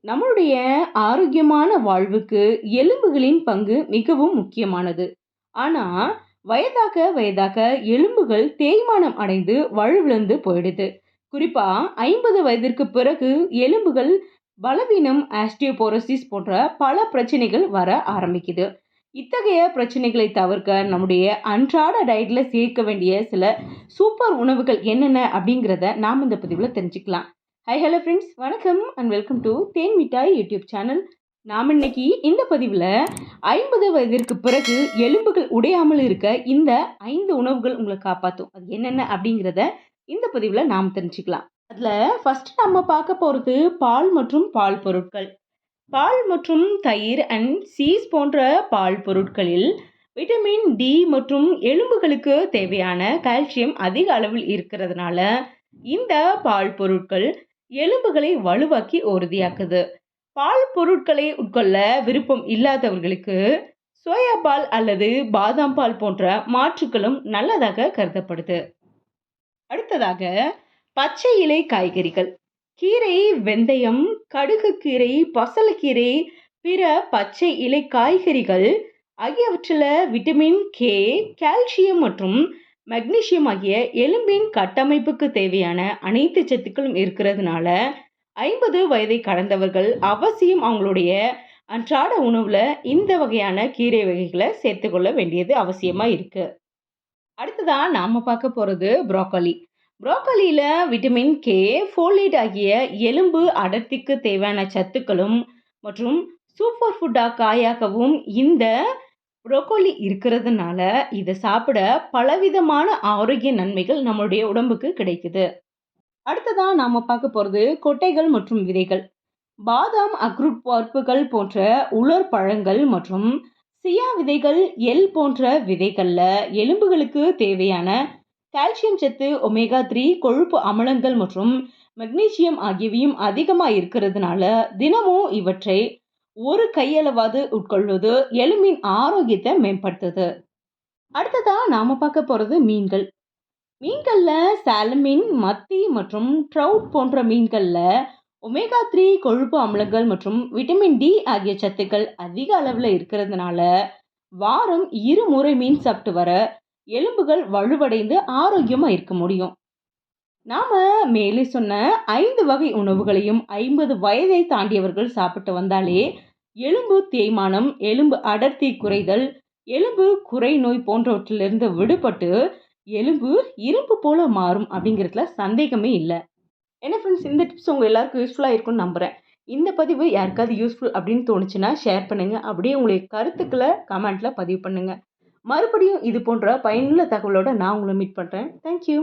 நம்மளுடைய ஆரோக்கியமான வாழ்வுக்கு எலும்புகளின் பங்கு மிகவும் முக்கியமானது. ஆனா, வயதாக வயதாக எலும்புகள் தேய்மானம் அடைந்து வலுவிழந்து போயிடுது. குறிப்பா 50 வயதிற்கு பிறகு எலும்புகள் பலவீனம், ஆஸ்டியோபோரோசிஸ் போன்ற பல பிரச்சனைகள் வர ஆரம்பிக்குது. இத்தகைய பிரச்சனைகளை தவிர்க்க நம்முடைய அன்றாட டயட்ல சேர்க்க வேண்டிய சில சூப்பர் உணவுகள் என்னென்ன அப்படிங்கிறத நாம் இந்த பதிவுல தெரிஞ்சுக்கலாம். ஹை ஹலோ ஃப்ரெண்ட்ஸ், வணக்கம் அண்ட் வெல்கம் டு தேன் மிட்டாய் யூடியூப் சேனல். நாம் இன்னைக்கு இந்த பதிவில் 50 வயதிற்கு பிறகு எலும்புகள் உடையாமல் இருக்க இந்த 5 உணவுகள் உங்களை காப்பாற்றும். அது என்னென்ன அப்படிங்கிறத இந்த பதிவில் நாம் தெரிஞ்சுக்கலாம். அதில் ஃபர்ஸ்ட் நம்ம பார்க்க போகிறது பால் மற்றும் பால் பொருட்கள். பால் மற்றும் தயிர் அண்ட் சீஸ் போன்ற பால் பொருட்களில் விட்டமின் டி மற்றும் எலும்புகளுக்கு தேவையான கால்சியம் அதிக அளவில் இருக்கிறதுனால இந்த பால் பொருட்கள் எலும்புகளை வலுவாக்கி உறுதியாக்குது. பால் பொருட்களை உட்கொள்ள விருப்பம் இல்லாதவர்களுக்கு சோயா பால் அல்லது பாதாம் பால் போன்ற மாற்றுகளும் நல்லதாக கருதப்படுது. அடுத்ததாக பச்சை இலை காய்கறிகள். கீரை, வெந்தயம், கடுகு கீரை, பசலக்கீரை, பிற பச்சை இலை காய்கறிகள் ஆகியவற்றில் விட்டமின் கே, கால்சியம் மற்றும் மெக்னீசியம் ஆகிய எலும்பின் கட்டமைப்புக்கு தேவையான அனைத்து சத்துக்களும் இருக்கிறதுனால 50 வயதை கடந்தவர்கள் அவசியம் அவங்களுடைய அன்றாட உணவுல இந்த வகையான கீரை வகைகளை சேர்த்துக்கொள்ள வேண்டியது அவசியமா இருக்கு. அடுத்ததா நாம பார்க்க போறது புரோக்கோலி. புரோக்கோலியில விட்டமின் கே, ஃபோலேட் ஆகிய எலும்பு அடர்த்திக்கு தேவையான சத்துக்களும் மற்றும் சூப்பர் ஃபுட்டா காயாகவும் இந்த புரோக்கோலி இருக்கிறதுனால இதை சாப்பிட பலவிதமான ஆரோக்கிய நன்மைகள் நம்மளுடைய உடம்புக்கு கிடைக்குது. அடுத்ததா நாம பார்க்க போறது கொட்டைகள் மற்றும் விதைகள். பாதாம், அக்ரூட் பருப்புகள் போன்ற உலர் பழங்கள் மற்றும் சியா விதைகள், எல் போன்ற விதைகள்ல எலும்புகளுக்கு தேவையான கால்சியம் சத்து, ஒமேகா 3 கொழுப்பு அமிலங்கள் மற்றும் மெக்னீசியம் ஆகியவையும் அதிகமா இருக்கிறதுனால தினமும் இவற்றை ஒரு கையளவாது உட்கொள்வது எலும்பின் ஆரோக்கியத்தை மேம்படுத்துது. அடுத்ததா நாம பார்க்க போறது மீன்கள். மீன்கள்ல சாலமின், மத்தி மற்றும் ட்ரவுட் போன்ற மீன்கள்ல ஒமேகா 3 கொழுப்பு அமிலங்கள் மற்றும் விட்டமின் டி ஆகிய சத்துக்கள் அதிக அளவில் இருக்கிறதுனால வாரம் 2 முறை மீன் சாப்பிட்டு வர எலும்புகள் வலுவடைந்து ஆரோக்கியமா இருக்க முடியும். நாம மேலே சொன்ன 5 வகை உணவுகளையும் 50 வயதை தாண்டியவர்கள் சாப்பிட்டு வந்தாலே எலும்பு தேய்மானம், எலும்பு அடர்த்தி குறைதல், எலும்பு குறை நோய் போன்றவற்றிலிருந்து விடுபட்டு எலும்பு இரும்பு போல மாறும் அப்படிங்கிறதுல சந்தேகமே இல்லை. என்ன ஃப்ரெண்ட்ஸ், இந்த டிப்ஸ் உங்கள் எல்லாருக்கும் யூஸ்ஃபுல்லாக இருக்கும்னு நம்புகிறேன். இந்த பதிவு யாருக்காவது யூஸ்ஃபுல் அப்படின்னு தோணுச்சுன்னா ஷேர் பண்ணுங்கள். அப்படியே உங்களுடைய கருத்துக்களை கமெண்ட்டில் பதிவு பண்ணுங்கள். மறுபடியும் இது போன்ற பயனுள்ள தகவலோடு நான் உங்களை மீட் பண்ணுறேன். தேங்க்யூ.